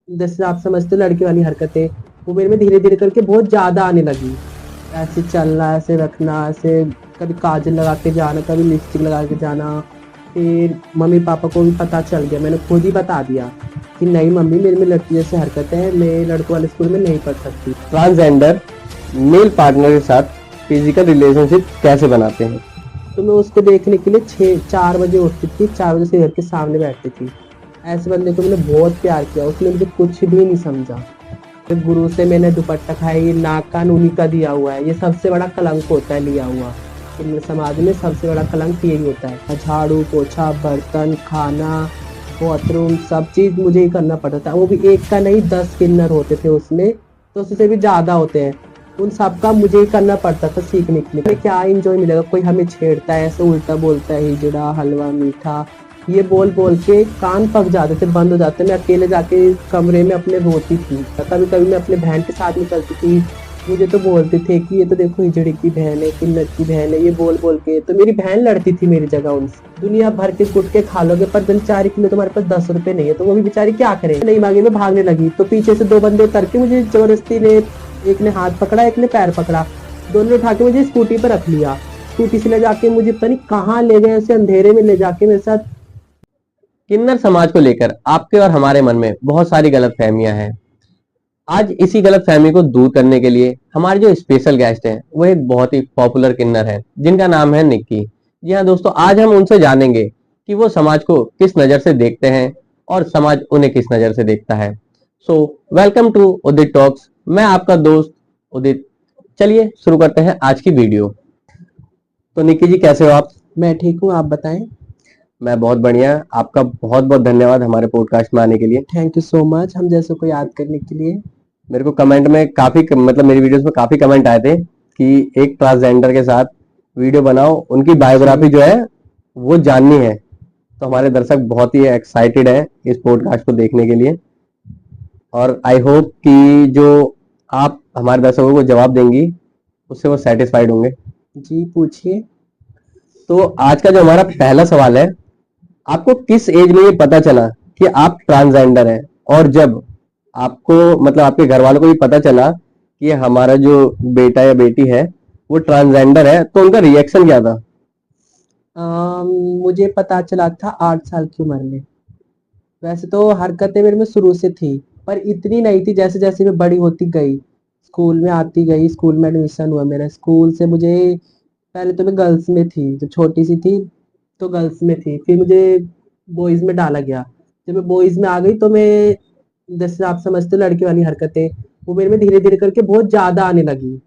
जैसे आप समझते हो लड़की वाली हरकतें, वो मेरे में धीरे धीरे करके बहुत ज्यादा आने लगी। ऐसे चलना, ऐसे रखना, ऐसे कभी काजल लगा के जाना, कभी लिपस्टिक लगा के जाना। फिर मम्मी पापा को भी पता चल गया, मैंने खुद ही बता दिया कि नहीं मम्मी, मेरे में लड़की जैसे हरकतें हैं, मैं लड़कों वाले स्कूल में नहीं पढ़ सकती। ट्रांसजेंडर मेल पार्टनर के साथ फिजिकल रिलेशनशिप कैसे बनाते हैं? तो मैं उसको देखने के लिए 4 बजे उठती थी, 4 बजे से घर के सामने बैठती थी। ऐसे बंदे को मैंने बहुत प्यार किया, उसने मुझे कुछ भी नहीं समझा। फिर गुरु से मैंने दुपट्टा खाया, ये नाक कान उन्हीं का दिया हुआ है, ये सबसे बड़ा कलंक होता है लिया हुआ। इन समाज में सबसे बड़ा कलंक यही होता है। झाड़ू पोछा, बर्तन, खाना, बाथरूम, सब चीज मुझे ही करना पड़ता था। वो भी एक का नहीं, 10 किन्नर होते थे उसमें, तो उससे भी ज्यादा होते हैं। उन सब का मुझे ही करना पड़ता था सीखने के लिए। क्या इंजॉय मिलेगा, कोई हमें छेड़ता है, ऐसे उल्टा बोलता है, हिजड़ा हलवा मीठा, ये बोल बोल के कान पक जाते थे, बंद हो जाते। मैं अकेले जाके कमरे में अपने रोती थी। कभी कभी मैं अपने बहन के साथ निकलती थी, मुझे तो बोलते थे कि ये तो देखो हिजड़े की बहन है, किन्नत की बहन है, ये बोल बोल के। तो मेरी बहन लड़ती थी मेरी जगह उनसे। दुनिया भर के गुटके खा लोगे पर बेचारी के लिए तुम्हारे पास 10 रुपए नहीं है, तो वो भी बेचारी क्या करे। नहीं मांगी, मैं भागने लगी, तो पीछे से 2 बंदे उतर के मुझे जबरदस्ती ने, एक ने हाथ पकड़ा, एक ने पैर पकड़ा, दोनों ने उठा के मुझे स्कूटी पर रख लिया। स्कूटी से ले जाके मुझे पता नहीं कहाँ ले गए, ऐसे अंधेरे में ले जाके मेरे साथ। किन्नर समाज को लेकर आपके और हमारे मन में बहुत सारी गलत फहमियां हैं। आज इसी गलत फहमी को दूर करने के लिए हमारे जो स्पेशल गेस्ट हैं वो एक बहुत ही पॉपुलर किन्नर है जिनका नाम है निक्की। जी हाँ दोस्तों, आज हम उनसे जानेंगे कि वो समाज को किस नजर से देखते हैं और समाज उन्हें किस नजर से देखता है। So welcome to Udit talks. मैं आपका दोस्त उदित। चलिए शुरू करते हैं आज की वीडियो। तो निक्की जी, कैसे हो आप? मैं ठीक हूँ, आप बताएं। मैं बहुत बढ़िया। आपका बहुत बहुत धन्यवाद हमारे पॉडकास्ट में आने के लिए। थैंक यू सो मच हम जैसे को याद करने के लिए। मेरे को कमेंट में काफी मतलब मेरी वीडियोस में काफी कमेंट आए थे कि एक ट्रांसजेंडर के साथ वीडियो बनाओ, उनकी बायोग्राफी जी। जो है वो जाननी है। तो हमारे दर्शक बहुत ही एक्साइटेड है इस पॉडकास्ट को देखने के लिए, और आई होप कि जो आप हमारे दर्शकों को जवाब देंगी उससे वो सेटिस्फाइड होंगे। जी पूछिए। तो आज का जो हमारा पहला सवाल है, आपको किस एज में ये पता चला कि आप ट्रांसजेंडर हैं? और जब आपको मतलब आपके घर वालों को भी पता चला कि ये हमारा जो बेटा या बेटी है वो ट्रांसजेंडर है, तो उनका रिएक्शन क्या था? मुझे पता चला था 8 साल की उम्र में। वैसे तो हरकतें मेरे में शुरू से थी, पर इतनी नहीं थी। जैसे जैसे मैं बड़ी होती गई, स्कूल में आती गई, स्कूल में एडमिशन हुआ मेरा, स्कूल से मुझे, पहले तो मैं गर्ल्स में थी, जब छोटी सी थी तो गर्ल्स में थी, फिर मुझे बॉयज में डाला गया। जब मैं बॉयज में आ गई तो मैं, जैसे आप समझते हो लड़की वाली हरकतें, वो मेरे में धीरे धीरे करके बहुत ज्यादा आने लगी।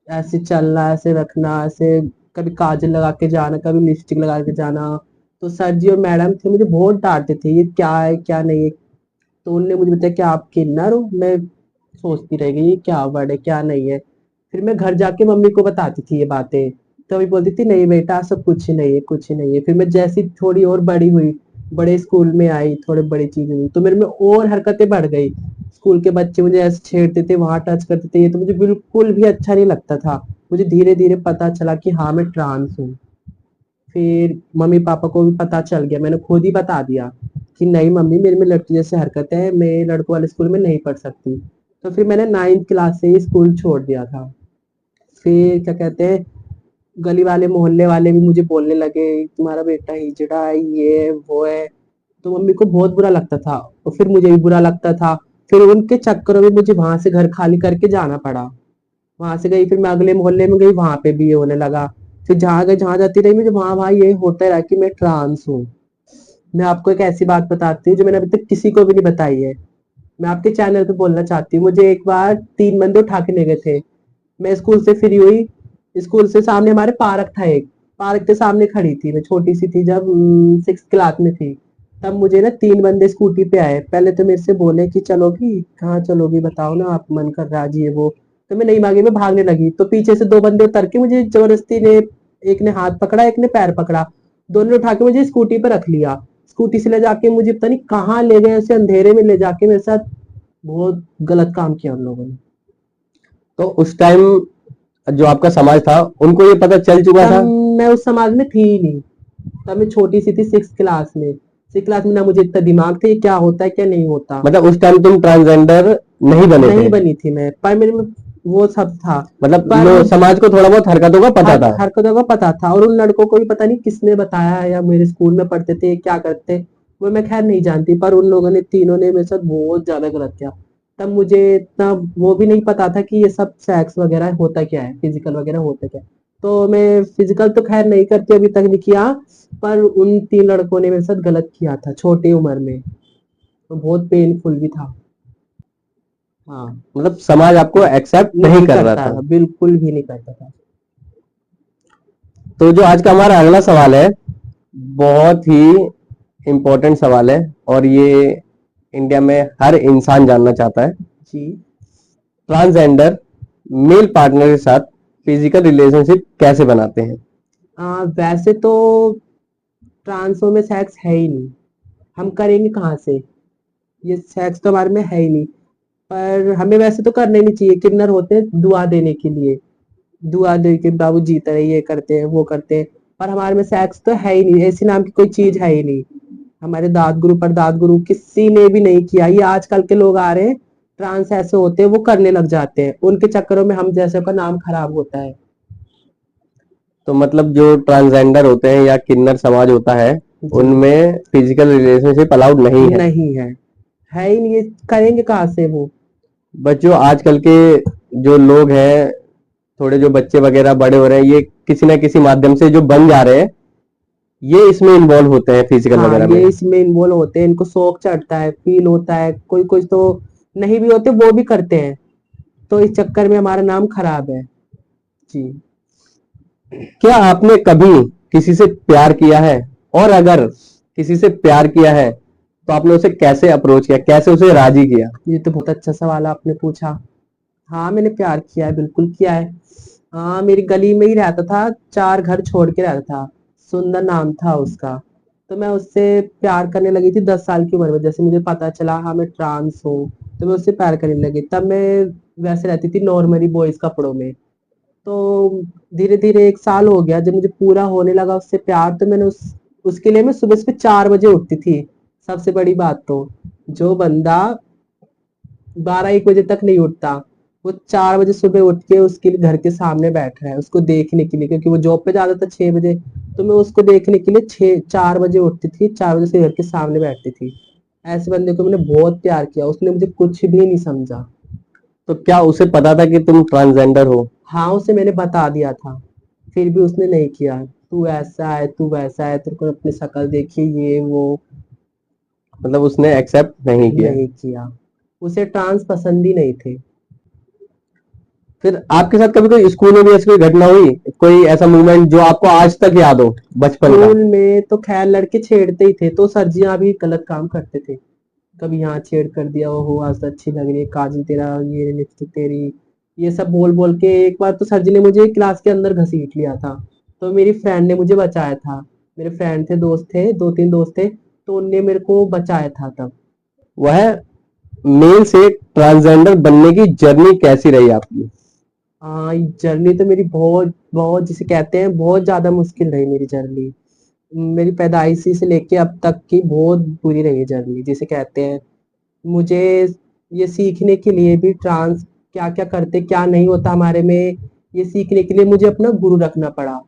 ऐसे चलना, ऐसे रखना, ऐसे कभी काजल लगा के जाना, कभी लिपस्टिक लगा के जाना। तो सर जी और मैडम थे, मुझे बहुत डांटते थे, ये क्या है क्या नहीं है। तो उनने मुझे बताया कि आप किन्नर हो। मैं सोचती रह गई ये क्या वर्ड है क्या नहीं है। फिर मैं घर जाके मम्मी को बताती थी ये बातें, तो अभी बोलती थी नहीं बेटा सब कुछ ही नहीं है, कुछ ही नहीं है। फिर मैं जैसी थोड़ी और बड़ी हुई, बड़े स्कूल में आई, थोड़ी बड़ी चीजें हुई, तो मेरे में और हरकतें बढ़ गई। स्कूल के बच्चे मुझे ऐसे छेड़ते थे, वहां टच करते थे, ये तो मुझे बिल्कुल भी अच्छा नहीं लगता था। मुझे धीरे धीरे पता चला कि हाँ मैं ट्रांस हूँ। फिर मम्मी पापा को भी पता चल गया, मैंने खुद ही बता दिया कि नहीं मम्मी, मेरे में लड़की जैसे हरकतें हैं, मैं लड़कों वाले स्कूल में नहीं पढ़ सकती। तो फिर मैंने 9th क्लास से ही स्कूल छोड़ दिया था। फिर क्या कहते हैं, गली वाले मोहल्ले वाले भी मुझे बोलने लगे तुम्हारा बेटा हिजड़ा है, ये है, वो है। तो मम्मी को बहुत बुरा लगता था, और फिर मुझे भी बुरा लगता था। फिर उनके चक्करों में मुझे वहां से घर खाली करके जाना पड़ा। वहां से गई, फिर मैं अगले मोहल्ले में गई, वहां पे भी ये होने लगा। फिर जहां गई, जहां जाती रही, मुझे वहां वहां ये होता रहा कि मैं ट्रांस हूँ। मैं आपको एक ऐसी बात बताती हूँ जो मैंने अभी तक किसी को भी नहीं बताई है। मैं आपके चैनल पे बोलना चाहती हूँ। मुझे एक बार 3 बंदे उठा के ले गए थे। मैं स्कूल से फ्री हुई, स्कूल से सामने हमारे पार्क था एक, पार्क के सामने खड़ी थी, मैं छोटी सी थी जब 6th क्लास में थी। तब मुझे ना 3 बंदे स्कूटी पे आए, पहले तो मेरे से बोले कि चलोगी कहाँ चलोगी बताओ ना, आप मन कर रहा जी ये वो। तो मैं नहीं मांगी, मैं भागने लगी, तो पीछे से 2 बंदे उतर के मुझे जबरदस्ती ने, एक ने हाथ पकड़ा, एक ने पैर पकड़ा, दोनों ने उठा के मुझे स्कूटी पर रख लिया। स्कूटी से ले जाके मुझे पता नहीं कहाँ ले गए, ऐसे अंधेरे में ले जाके मेरे साथ बहुत गलत काम किया उन लोगों ने। तो उस टाइम जो आपका समाज था उनको ये पता चल चुका तब था? मैं उस समाज में थी ही नहीं, तब मैं छोटी सी थी 6th क्लास में। क्लास में ना मुझे इतना दिमाग था ये क्या होता है क्या नहीं होता। मतलब उस टाइम तुम ट्रांसजेंडर नहीं बने नहीं थे? बनी थी मैं, पर मेरे में वो सब था। मतलब पर लो मुझे समाज को थोड़ा बहुत हरकतों का पता था। हरकतों का पता था, और उन लड़कों को भी पता नहीं किसने बताया, या मेरे स्कूल में पढ़ते थे क्या करते, वो मैं खैर नहीं जानती, पर उन लोगों ने तीनों ने मेरे साथ बहुत ज्यादा गलत किया। तब मुझे इतना वो भी नहीं पता था कि ये सब सेक्स वगैरह होता क्या है, फिजिकल वगैरह होता क्या है। तो मैं फिजिकल तो खैर नहीं करती, अभी तक नहीं किया, पर उन तीन लड़कों ने मेरे साथ गलत किया था छोटी उम्र में, तो बहुत पेनफुल भी था। हाँ। मतलब समाज आपको एक्सेप्ट नहीं नहीं कर रहा करता था। था, बिल्कुल भी नहीं करता था। तो जो आज का हमारा अगला सवाल है, बहुत ही इम्पोर्टेंट सवाल है, और ये इंडिया में हर इंसान जानना चाहता है। जी। ट्रांसजेंडर मेल पार्टनर के साथ फिजिकल रिलेशनशिप कैसे बनाते हैं? वैसे तो ट्रांसो में सेक्स है ही नहीं, हम करेंगे कहाँ से, ये सेक्स तो हमारे में है ही नहीं। पर हमें वैसे तो करना ही नहीं चाहिए, किन्नर होते हैं दुआ देने के लिए, दुआ दे के बाबू जीता है, ये करते हैं वो करते हैं। पर हमारे में सेक्स तो है ही नहीं, ऐसी नाम की कोई चीज है ही नहीं। हमारे दाद गुरु परदाद गुरु किसी ने भी नहीं किया, ये आजकल के लोग आ रहे हैं, ट्रांस ऐसे होते हैं वो करने लग जाते हैं, उनके चक्करों में हम जैसे का नाम खराब होता है। तो मतलब जो ट्रांसजेंडर होते हैं या किन्नर समाज होता है, जी। उनमें फिजिकल रिलेशनशिप अलाउड नहीं है। नहीं है ही नहीं, ये करेंगे कहाँ से वो। बस जो आजकल के जो लोग हैं, थोड़े जो बच्चे वगैरह बड़े हो रहे हैं, ये किसी ना किसी माध्यम से जो बन जा रहे हैं, ये इसमें इन्वॉल्व होते हैं फिजिकल हाँ, वगैरह में। ये इसमें इन्वॉल्व होते हैं, इनको शौक चढ़ता है, फील होता है, कोई कोई तो नहीं भी होते वो भी करते हैं, तो इस चक्कर में हमारा नाम खराब है। जी। क्या आपने कभी किसी से प्यार किया है? और अगर किसी से प्यार किया है, तो आपने उसे कैसे अप्रोच किया, कैसे उसे राजी किया? ये तो बहुत अच्छा सवाल आपने पूछा। हाँ, मैंने प्यार किया है, बिल्कुल किया है। हाँ, मेरी गली में ही रहता था, 4 घर छोड़ के रहता था। सुंदर नाम था उसका। तो मैं उससे प्यार करने लगी थी 10 साल की उम्र में। जैसे मुझे पता चला हाँ, मैं ट्रांस हूँ, तो मैं उससे प्यार करने लगी। तब मैं वैसे रहती थी नॉर्मली बॉयज़ कपड़ों में। तो धीरे-धीरे 1 साल हो गया, जब मुझे पूरा होने लगा उससे प्यार, तो मैंने उसके लिए मैं सुबह-सुबह 4 बजे उठती थी। सबसे बड़ी बात तो, जो बंदा 12-1 बजे तक नहीं उठता, वो 4 बजे सुबह उठ के उसके लिए घर के सामने बैठ रहा है, उसको देखने के लिए, क्योंकि वो जॉब पे जाता था 6 बजे। तो मैं उसको देखने के लिए 4 बजे उठती थी, 4 बजे से घर के सामने बैठती थी। ऐसे बंदे को मैंने बहुत प्यार किया, उसने मुझे कुछ भी नहीं समझा। तो क्या उसे पता था कि तुम ट्रांसजेंडर हो? हाँ, उसे मैंने बता दिया था, फिर भी उसने नहीं किया। तू ऐसा है, तू वैसा है, तेरे को अपनी शक्ल देखी, ये वो। मतलब उसने एक्सेप्ट नहीं किया। नहीं किया, उसे ट्रांस पसंद ही नहीं थे। फिर आपके साथ कभी कोई स्कूल में भी ऐसी कोई घटना हुई, कोई ऐसा मोमेंट जो आपको आज तक याद हो, बचपन का? स्कूल में तो खैर लड़के छेड़ते ही थे, तो सरजियां भी गलत काम करते थे। कभी यहाँ छेड़ कर दिया, ओहो आज तो अच्छी लग रही है काजल तेरा, ये लिपस्टिक तेरी, ये सब बोल बोल के। एक बार तो सर जी ने मुझे क्लास के अंदर घसीट लिया था, तो मेरी फ्रेंड ने मुझे बचाया था। मेरे फ्रेंड थे, दोस्त थे, 2-3 दोस्त थे, तो उनने मेरे को बचाया था तब। वह मेल से ट्रांसजेंडर बनने की जर्नी कैसी रही आपकी? हाँ, जर्नी तो मेरी बहुत बहुत जिसे कहते हैं बहुत ज्यादा मुश्किल रही मेरी जर्नी। मेरी पैदाइशी से लेके अब तक की बहुत बुरी रही है जर्नी जिसे कहते हैं। मुझे ये सीखने के लिए भी ट्रांस क्या क्या करते क्या नहीं होता हमारे में, ये सीखने के लिए मुझे अपना गुरु रखना पड़ा।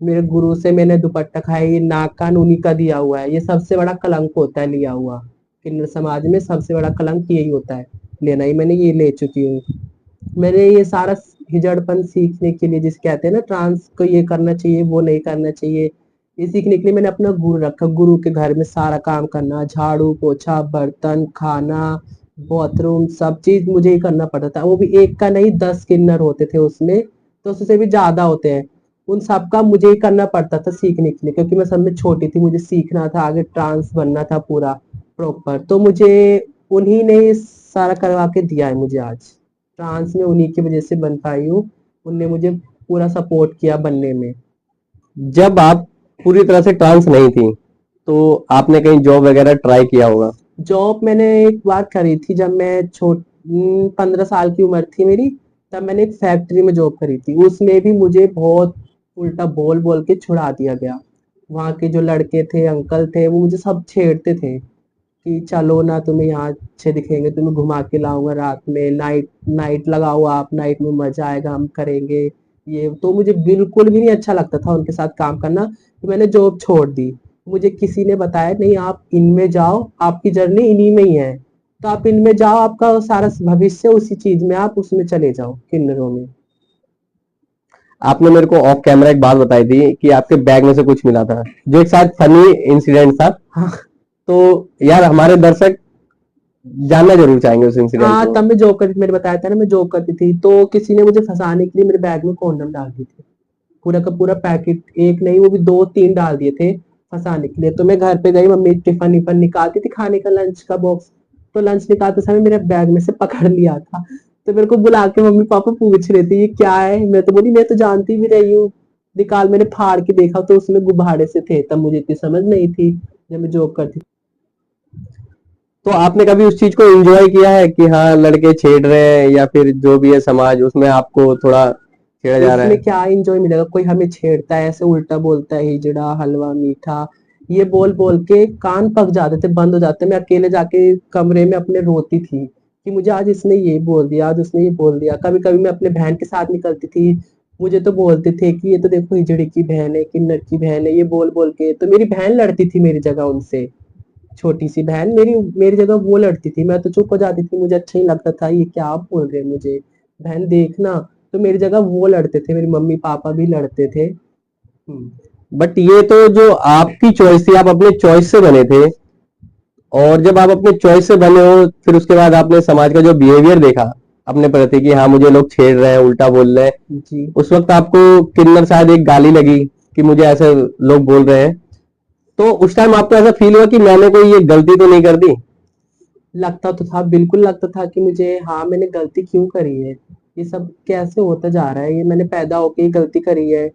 मेरे गुरु से मैंने दुपट्टा खाया, ये नाक कान उन्हीं का दिया हुआ है, ये सबसे बड़ा कलंक होता है लिया हुआ। किन्नर समाज में सबसे बड़ा कलंक यही होता है, लेना ही मैंने ये ले चुकी हूँ। मैंने ये सारा हिजड़पन सीखने के लिए, जिसे कहते हैं ना ट्रांस को ये करना चाहिए वो नहीं करना चाहिए, ये सीखने के लिए मैंने अपना गुरु रखा। गुरु के घर में सारा काम करना, झाड़ू पोछा बर्तन खाना बाथरूम सब चीज मुझे ही करना पड़ता था। वो भी एक का नहीं, 10 किन्नर होते थे उसमें, तो उससे भी ज्यादा होते हैं। उन सब का मुझे ही करना पड़ता था सीखने के लिए, क्योंकि मैं सब में छोटी थी, मुझे सीखना था, आगे ट्रांस बनना था पूरा प्रॉपर। तो मुझे उन्हीं ने सारा करवा के दिया है मुझे आज। ट्रांस में उन्हीं की वजह से बन पाई हूँ, उनने मुझे पूरा सपोर्ट किया बनने में। जब आप पूरी तरह से ट्रांस नहीं थी, तो आपने कहीं जॉब वगैरह ट्राई किया होगा? जॉब मैंने एक बार करी थी जब मैं 15 साल की उम्र थी मेरी, तब मैंने एक फैक्ट्री में जॉब करी थी। उसमें भी मुझे बहुत उल्टा बोल बोल के छुड़ा दिया गया। वहाँ के जो लड़के थे, अंकल थे, वो मुझे सब छेड़ते थे कि चलो ना, तुम्हें यहाँ अच्छे दिखेंगे, तुम्हें घुमा के लाऊंगा रात में, नाइट नाइट लगाओ आप, नाइट में मजा आएगा, हम करेंगे। ये तो मुझे बिल्कुल भी नहीं अच्छा लगता था उनके साथ काम करना, तो मैंने जॉब छोड़ दी। मुझे किसी ने बताया नहीं, आप इनमें जाओ, आपकी जर्नी इन्हीं में ही है, तो आप इनमें जाओ, आपका सारा भविष्य उसी चीज में, आप उसमें चले जाओ, किन्नरों में। आपने मेरे को ऑफ कैमरा एक बात बताई थी कि आपके बैग में से कुछ मिला था, जो एक शायद फनी इंसिडेंट था। हाँ। तो यार हमारे दर्शक जानना जरूर चाहेंगे उस इंसिडेंट हाँ, को। तब मैं जॉब करती, मैंने बताया था ना, मैं जॉब करती थी, तो किसी ने मुझे फंसाने के लिए मेरे बैग में कॉन्डम डाल दी थी। पूरा का पूरा पैकेट, एक नहीं वो भी दो तीन डाल दिए थे फंसाने के लिए। तो मैं घर पे गई, मम्मी टिफिन विफन निकालती थी खाने का, लंच का बॉक्स, तो लंच निकालते समय मेरे बैग में से पकड़ लिया था। तो मेरे को बुला के मम्मी पापा पूछ रहे थे ये क्या है, मैं तो बोली मैं तो जानती भी रही हूँ। निकाल, मैंने फाड़ के देखा तो उसमें गुब्बारे से थे, तब मुझे इतनी समझ नहीं थी जब मैं जॉब करती थी। तो आपने कभी उस चीज को एंजॉय किया है कि हाँ लड़के छेड़ रहे हैं या फिर जो भी है समाज उसमें आपको थोड़ा छेड़ा जा रहा उसमें है? क्या एंजॉय मिलेगा, कोई हमें छेड़ता है ऐसे उल्टा बोलता है, हिजड़ा हलवा मीठा, ये बोल बोल के कान पक जाते थे, बंद हो जाते। मैं अकेले जाके कमरे में अपने रोती थी कि मुझे आज इसने ये बोल दिया, आज उसने ये बोल दिया। कभी कभी मैं अपने बहन के साथ निकलती थी, मुझे तो बोलते थे कि ये तो देखो हिजड़े की बहन है, किन्नर की बहन है, ये बोल बोल के। तो मेरी बहन लड़ती थी मेरी जगह उनसे, छोटी सी बहन मेरी, मेरी जगह वो लड़ती थी, मैं तो चुप हो जाती थी, मुझे अच्छा ही लगता था, ये क्या बोल रहे हैं मुझे, बहन देखना। तो मेरी जगह वो लड़ते थे, मेरे मम्मी पापा भी लड़ते थे। बट ये तो जो आपकी चॉइस थी, आप अपने चॉइस से बने थे, और जब आप अपने चॉइस से बने हो फिर उसके बाद आपने समाज का जो बिहेवियर देखा अपने प्रति कि हाँ मुझे लोग छेड़ रहे हैं, उल्टा बोल रहे हैं, जी। उस वक्त आपको किन्नर शायद एक गाली लगी कि मुझे ऐसे लोग बोल रहे हैं, तो उस टाइम आपको ऐसा फील हुआ कि मैंने कोई ये गलती तो नहीं कर दी? लगता तो था, बिल्कुल लगता था कि मुझे, हाँ मैंने गलती क्यों करी है, ये सब कैसे होता जा रहा है, ये मैंने पैदा होके ही गलती करी है।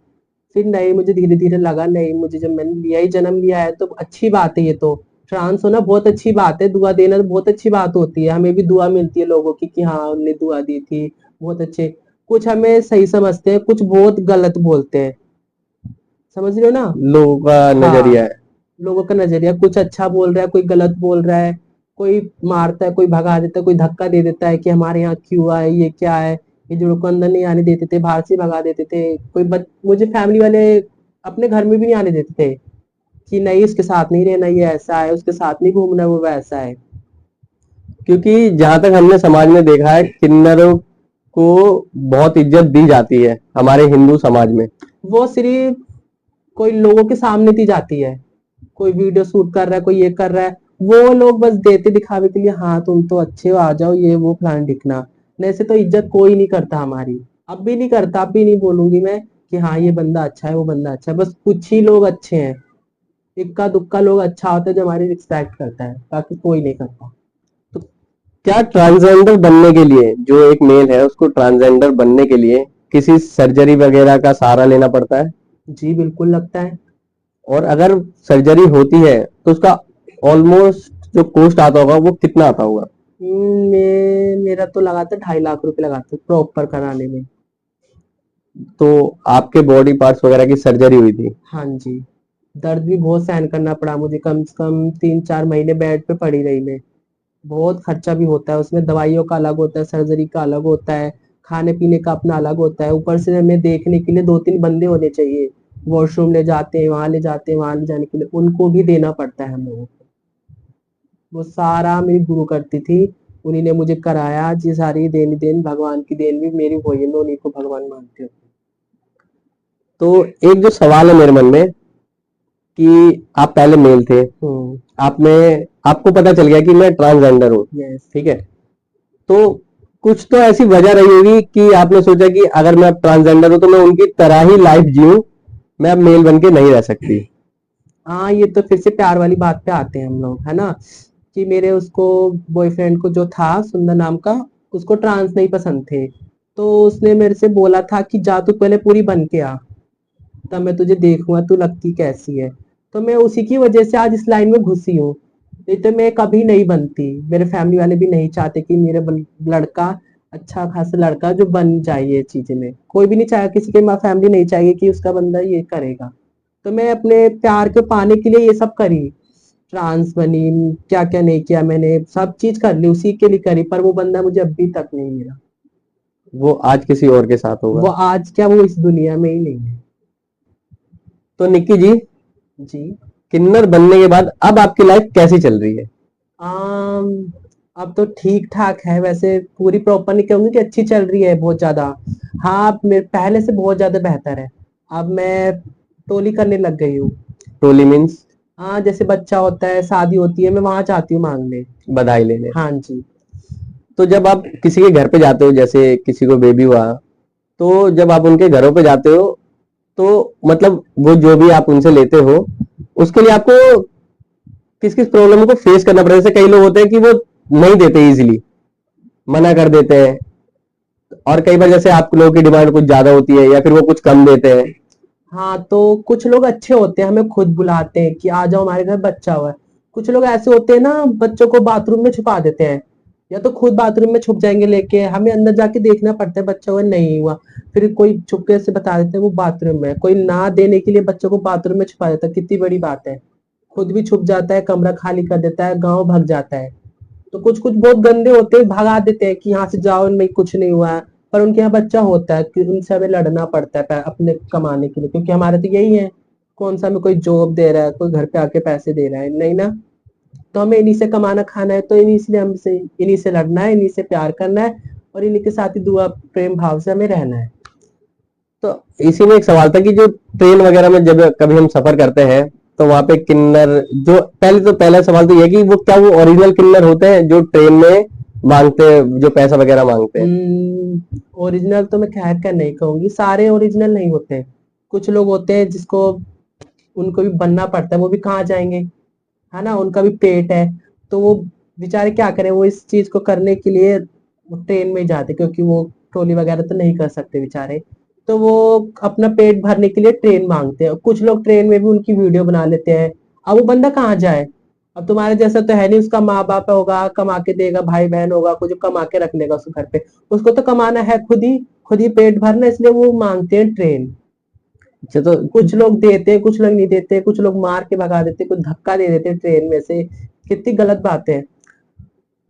फिर नहीं, मुझे धीरे धीरे लगा नहीं, मुझे जब मैंने लिया ही, जन्म लिया है तो अच्छी बात है ये तो। ट्रांस होना बहुत अच्छी बात है, दुआ देना तो बहुत अच्छी बात होती है, हमें भी दुआ मिलती है लोगों की कि हाँ उनने दुआ दी थी, बहुत अच्छे। कुछ हमें सही समझते हैं, कुछ बहुत गलत बोलते हैं, समझ रहे हो ना। लोगों का नजरिया हाँ, है। लोगों का नजरिया, कुछ अच्छा बोल रहा है, कोई गलत बोल रहा है, कोई मारता है, कोई भगा देता है, कोई धक्का दे देता है कि हमारे यहाँ क्यों आए, ये क्या है, ये जो को अंदर नहीं आने देते थे, बाहर से भगा देते थे। मुझे फैमिली वाले अपने घर में भी नहीं आने देते थे कि नहीं इसके साथ नहीं रहना, ये ऐसा है, उसके साथ नहीं घूमना, वो वैसा है। क्योंकि जहां तक हमने समाज में देखा है, किन्नरों को बहुत इज्जत दी जाती है हमारे हिंदू समाज में। वो सिर्फ कोई लोगों के सामने दी जाती है, कोई वीडियो शूट कर रहा है, कोई ये कर रहा है, वो लोग बस देते दिखावे के लिए, हाँ तुम तो अच्छे हो, आ जाओ, ये वो फलाना ढिकना। नहीं से तो इज्जत कोई नहीं करता हमारी, अब भी नहीं करता, अब भी नहीं बोलूंगी मैं कि हाँ ये बंदा अच्छा है, वो बंदा अच्छा है, बस कुछ ही लोग अच्छे हैं, इक्का दुक्का लोग अच्छा होता है जो हमारी रिस्पेक्ट करता है, बाकी कोई नहीं करता। तो क्या ट्रांसजेंडर बनने के लिए, जो एक मेल है उसको ट्रांसजेंडर बनने के लिए किसी सर्जरी वगैरह का सहारा लेना पड़ता है? जी बिल्कुल लगता है। और अगर सर्जरी होती है तो उसका ऑलमोस्ट जो कॉस्ट आता होगा वो कितना आता होगा? मेरा तो लगा था 2.5 लाख रुपए लगा था प्रॉपर कराने में। तो आपके बॉडी पार्ट्स वगैरह की सर्जरी हुई थी? हाँ जी, दर्द भी बहुत सहन करना पड़ा मुझे, कम से कम 3-4 महीने बेड पे पड़ी रही मैं। बहुत खर्चा भी होता है उसमें, दवाइयों का अलग होता है, सर्जरी का अलग होता है, खाने पीने का अपना अलग होता है, ऊपर से हमें देखने के लिए 2-3 बंदे होने चाहिए, वॉशरूम ले जाते हैं, वहां ले जाते हैं, वहां ले जाने के लिए उनको भी देना पड़ता है हम लोगों को। वो सारा मेरी गुरु करती थी, उन्हीं ने मुझे कराया जी, सारी देन देन भगवान की देन भी मेरी वही है, मैं उन्हीं को भगवान मानती हूँ। तो एक जो सवाल है मेरे मन में कि आप पहले मेल थे, हम्म। आपने आपको पता चल गया कि मैं ट्रांसजेंडर हूँ, यस। ठीक है? तो कुछ तो ऐसी वजह रही होगी कि आपने सोचा कि अगर मैं अब ट्रांसजेंडर हूं तो मैं उनकी तरह ही लाइफ जीऊं, मैं अब मेल बन के नहीं रह सकती। हाँ, ये तो फिर से प्यार वाली बात पे आते हैं हम लोग, है ना, कि मेरे उसको बॉयफ्रेंड को जो था सुंदर नाम का, उसको ट्रांस नहीं पसंद थे, तो उसने मेरे से बोला था कि जा तू पहले पूरी बन के आ, तब मैं तुझे देखूंगा तू लगती कैसी है। तो मैं उसी की वजह से आज इस लाइन में घुसी हूँ, नहीं तो मैं कभी नहीं बनती, मेरे फैमिली वाले भी नहीं चाहते कि मेरा लड़का, अच्छा खासा लड़का जो बन जाए ये चीजें में, कोई भी नहीं चाहे, किसी के फैमिली नहीं चाहिए कि उसका बंदा ये करेगा। तो मैं अपने प्यार को पाने के लिए ये सब करी, ट्रांस बनी, क्या क्या नहीं किया मैंने, सब चीज कर ली उसी के लिए करी, पर वो बंदा मुझे अभी तक नहीं मिला। वो आज किसी और के साथ होगा। वो आज क्या, वो इस दुनिया में ही नहीं है। तो निक्की जी, जी। किन्नर बनने के बाद अब आपकी लाइफ कैसी चल रही है? आम, अब तो ठीक ठाक है, वैसे पूरी प्रॉपर नहीं कहूंगी कि अच्छी चल रही है बहुत ज्यादा। हाँ, अब मेरे पहले से बहुत ज्यादा बेहतर है। अब मैं टोली करने लग गई हूँ। टोली मीन्स? हाँ, जैसे बच्चा होता है, शादी होती है, मैं वहां जाती हूँ मांगने। बधाई लेने? हाँ जी। तो जब आप किसी के घर पे जाते हो, जैसे किसी को बेबी हुआ, तो जब आप उनके घरों पे जाते हो, तो मतलब वो जो भी आप उनसे लेते हो, उसके लिए आपको किस किस प्रॉब्लम को फेस करना पड़ता है? जैसे कई लोग होते हैं कि वो नहीं देते, इजीली मना कर देते हैं, और कई बार जैसे आप लोगों की डिमांड कुछ ज्यादा होती है या फिर वो कुछ कम देते हैं। हाँ, तो कुछ लोग अच्छे होते हैं, हमें खुद बुलाते हैं कि आ जाओ हमारे घर बच्चा हुआ है। कुछ लोग ऐसे होते हैं ना, बच्चों को बाथरूम में छुपा देते हैं, या तो खुद बाथरूम में छुप जाएंगे लेके, हमें अंदर जाके देखना पड़ता है बच्चा हुआ नहीं हुआ। फिर कोई चुपके से बता देते हैं वो बाथरूम में है। कोई ना देने के लिए बच्चों को बाथरूम में छुपा देता है, कितनी बड़ी बात है। खुद भी छुप जाता है, कमरा खाली कर देता है, गांव भाग जाता है। तो कुछ कुछ बहुत गंदे होते हैं, भगा देते हैं कि यहाँ से जाओ, इनमें कुछ नहीं हुआ है। पर उनके यहाँ बच्चा होता है कि उनसे हमें लड़ना पड़ता है अपने कमाने के लिए, क्योंकि हमारे तो यही है। कौन सा हमें कोई जॉब दे रहा है, कोई घर पे आके पैसे दे रहा है, नहीं ना। तो हमें इन्हीं से कमाना खाना है, तो इन्हीं से हमसे इन्हीं से लड़ना है, इन्हीं से प्यार करना है, और इन्हीं के साथ ही दुआ प्रेम भाव से हमें रहना है। तो इसी में एक सवाल था कि जो ट्रेन वगैरह में जब कभी हम सफर करते हैं, तो वहां पे किन्नर, जो पहले तो पहला सवाल तो ये है कि वो क्या वो ओरिजिनल किन्नर होते हैं जो ट्रेन में मांगते हैं, जो पैसा वगैरह मांगते हैं? ओरिजिनल तो मैं खैर का नहीं कहूंगी, सारे ओरिजिनल नहीं होते। कुछ लोग होते हैं जिसको, उनको भी बनना पड़ता है, वो भी कहाँ जाएंगे, है ना, उनका भी पेट है। तो वो बेचारे क्या करें, वो इस चीज को करने के लिए वो ट्रेन में ही जाते, क्योंकि वो ट्रॉली वगैरह तो नहीं कर सकते बेचारे। तो वो अपना पेट भरने के लिए ट्रेन मांगते हैं। कुछ लोग ट्रेन में भी उनकी वीडियो बना लेते हैं। अब वो बंदा कहाँ जाए, अब तुम्हारे जैसा तो है नहीं, उसका माँ बाप होगा कमा के देगा, भाई बहन होगा कुछ, जो कमा के रख लेगा उसको घर पे। उसको तो कमाना है खुद ही पेट भरना, इसलिए वो मांगते हैं ट्रेन। अच्छा, तो कुछ लोग देते हैं, कुछ लोग नहीं देते, कुछ लोग मार के भगा देते, कुछ धक्का दे देते हैं ट्रेन में से। कितनी गलत बात है।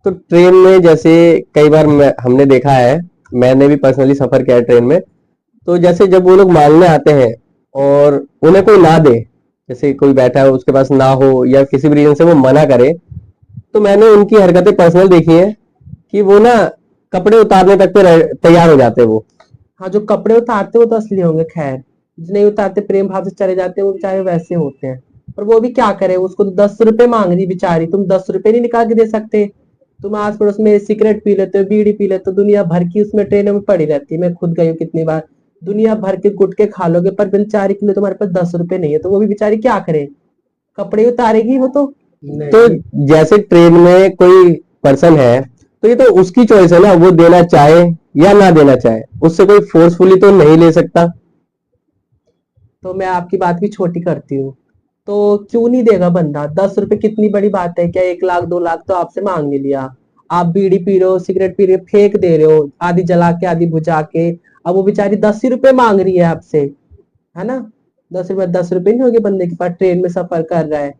तो ट्रेन में जैसे कई बार हमने देखा है, मैंने भी पर्सनली सफर किया है ट्रेन में, तो जैसे जब वो लोग मांगने आते हैं और उन्हें कोई ना दे, जैसे कोई बैठा है उसके पास ना हो या किसी भी रीजन से वो मना करे, तो मैंने उनकी हरकतें पर्सनल देखी है कि वो ना कपड़े उतारने तक पे तैयार हो जाते हैं वो। हाँ, जो कपड़े उतारते वो तो असली होंगे खैर, जो नहीं उतारते प्रेम भाव से चले जाते हैं वो बेचारे वैसे होते हैं। पर वो भी क्या करे, उसको तो 10 रुपए मांग रही बेचारी, तुम 10 रुपए नहीं निकाल के दे सकते। तुम आस पड़ोस में सिगरेट पी लेते हो, बीड़ी पी लेते हो, दुनिया भर की उसमें ट्रेनों में पड़ी रहती है, मैं खुद गई हूँ कितनी बार। दुनिया भर के गुटके खा लोगे, पर बेचारी के लिए तुम्हारे पास 10 रुपए नहीं है, तो वो भी बेचारी क्या करे, कपड़े उतारेगी वो तो तो नहीं। जैसे ट्रेन में कोई पर्सन है, तो ये तो उसकी चॉइस है ना, वो देना चाहे या ना देना चाहे, उससे कोई फोर्सफुली तो नहीं ले सकता। तो मैं आपकी बात भी छोटी करती हूँ। तो क्यों नहीं देगा बंदा, 10 रुपए कितनी बड़ी बात है क्या, 1 लाख 2 लाख तो आपसे मांग ही लिया। आप बीड़ी पी रहे हो, सिगरेट पी रहे हो, फेंक दे रहे हो, आधी जला के आधी बुझा के। अब वो बेचारी 10 ही रुपए मांग रही है आपसे, है ना। 10 रुपए 10 रुपए नहीं होगी बंदे के पास, ट्रेन में सफर कर रहा है।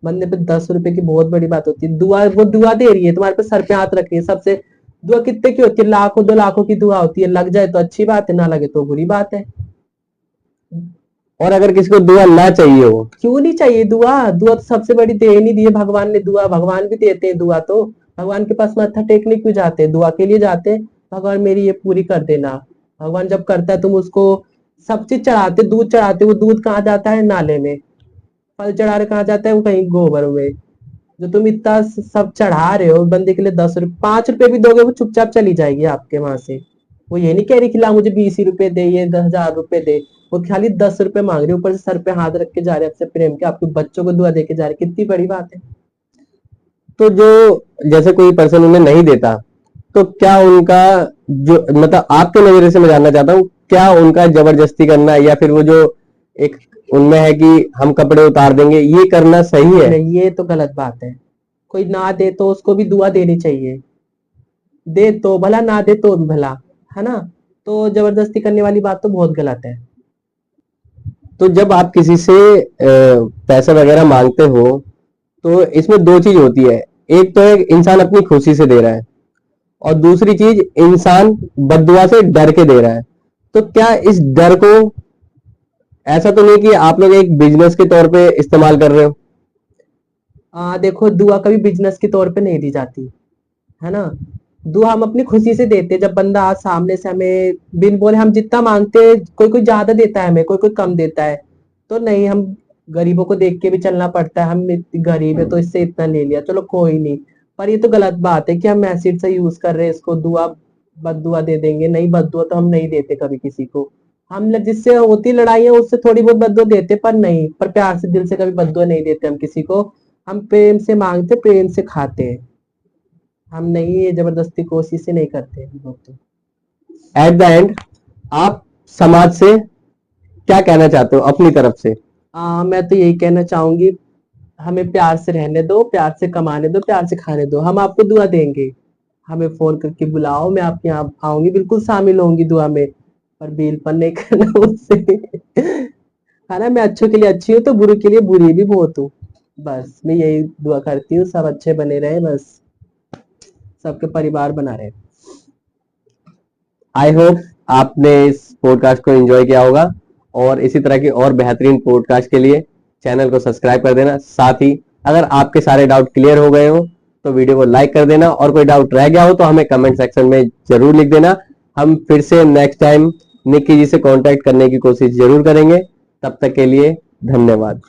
बंदे पे 10 रुपए की बहुत बड़ी बात होती है। दुआ, वो दुआ दे रही है तुम्हारे पे, सर पे हाथ रख रही है सबसे। दुआ कितने की होती है, लाखों 2 लाखों की दुआ होती है, लग जाए तो अच्छी बात है, ना लगे तो बुरी बात है। और अगर किसी को दुआ ना चाहिए हो? क्यों नहीं चाहिए दुआ, दुआ तो सबसे बड़ी देन ही दी है भगवान ने, दुआ भगवान भी देते हैं दुआ तो। भगवान के पास माथा टेकने क्यों जाते हैं, दुआ के लिए जाते हैं। भगवान मेरी ये पूरी कर देना। भगवान जब करता है तुम उसको सब चीज चढ़ाते, दूध चढ़ाते, वो दूध कहाँ जाता है, नाले में। फल चढ़ा रहे कहाँ जाता है, वो कहीं गोबर में। जो तुम इतना सब चढ़ा रहे हो बंदे के लिए, 10 रुपए 5 रुपए भी दोगे वो चुपचाप चली जाएगी आपके वहां से। वो ये नहीं कह रही कि ला मुझे 20 ही रुपए दे, ये 10,000 रुपए दे। वो खाली 10 रुपए मांग रही है, ऊपर से सर पे हाथ रख के जा रहे हैं आपसे प्रेम के, आपके बच्चों को दुआ दे के जा रहे हैं, कितनी बड़ी बात है। तो जो जैसे कोई पर्सन उन्हें नहीं देता, तो क्या उनका, जो मतलब आपके नजरिए से मैं जानना चाहता हूँ, क्या उनका जबरदस्ती करना या फिर वो जो एक उनमें है कि हम कपड़े उतार देंगे, ये करना सही है? नहीं, ये तो गलत बात है। कोई ना दे तो उसको भी दुआ देनी चाहिए, दे तो भला, ना दे तो भी भला, है ना। तो जबरदस्ती करने वाली बात तो बहुत गलत है। तो जब आप किसी से पैसा वगैरह मांगते हो तो इसमें दो चीज होती है। एक तो है इंसान अपनी खुशी से दे रहा है और दूसरी चीज इंसान बद्दुआ से डर के दे रहा है। तो क्या इस डर को ऐसा तो नहीं कि आप लोग एक बिजनेस के तौर पे इस्तेमाल कर रहे हो? देखो, दुआ कभी बिजनेस के तौर पे नहीं दी जाती, है ना। दुआ हम अपनी खुशी से देते हैं। जब बंदा आज सामने से हमें बिन बोले हम जितना मांगते हैं, कोई कोई ज्यादा देता है हमें, कोई कोई कम देता है, तो नहीं, हम गरीबों को देख के भी चलना पड़ता है। हम गरीब है तो इससे इतना ले लिया, चलो कोई नहीं। पर ये तो गलत बात है कि हम मैसेज से यूज कर रहे हैं इसको। दुआ बद दुआ दे देंगे? नहीं, बद दुआ तो हम नहीं देते कभी किसी को। जिससे होती लड़ाइयाँ उससे थोड़ी बहुत बद दुआ देते, पर नहीं, पर प्यार से दिल से कभी बद दुआ नहीं देते हम किसी को। हम प्रेम से मांगते, प्रेम से खाते हैं। हम नहीं, ये जबरदस्ती कोशिश से नहीं करते हम लोग तो। एट द एंड आप समाज से क्या कहना चाहते हो अपनी तरफ से? मैं तो यही कहना चाहूंगी, हमें प्यार से रहने दो, प्यार से कमाने दो, प्यार से खाने दो। हम आपको दुआ देंगे, हमें फोन करके बुलाओ, मैं आपके यहाँ आऊंगी, बिल्कुल शामिल होंगी दुआ में। पर बिलपन नहीं करना मुझसे। है ना, मैं अच्छों के लिए अच्छी हूँ तो बुरे के लिए बुरी भी बहुत हूँ। बस मैं यही दुआ करती हूँ, सब अच्छे बने रहे, बस सबके परिवार बना रहे। आई होप आपने इस पॉडकास्ट को एंजॉय किया होगा और इसी तरह की और बेहतरीन पॉडकास्ट के लिए चैनल को सब्सक्राइब कर देना। साथ ही अगर आपके सारे डाउट क्लियर हो गए हो तो वीडियो को लाइक कर देना और कोई डाउट रह गया हो तो हमें कमेंट सेक्शन में जरूर लिख देना। हम फिर से नेक्स्ट टाइम निक्की जी से कांटेक्ट करने की कोशिश जरूर करेंगे। तब तक के लिए धन्यवाद।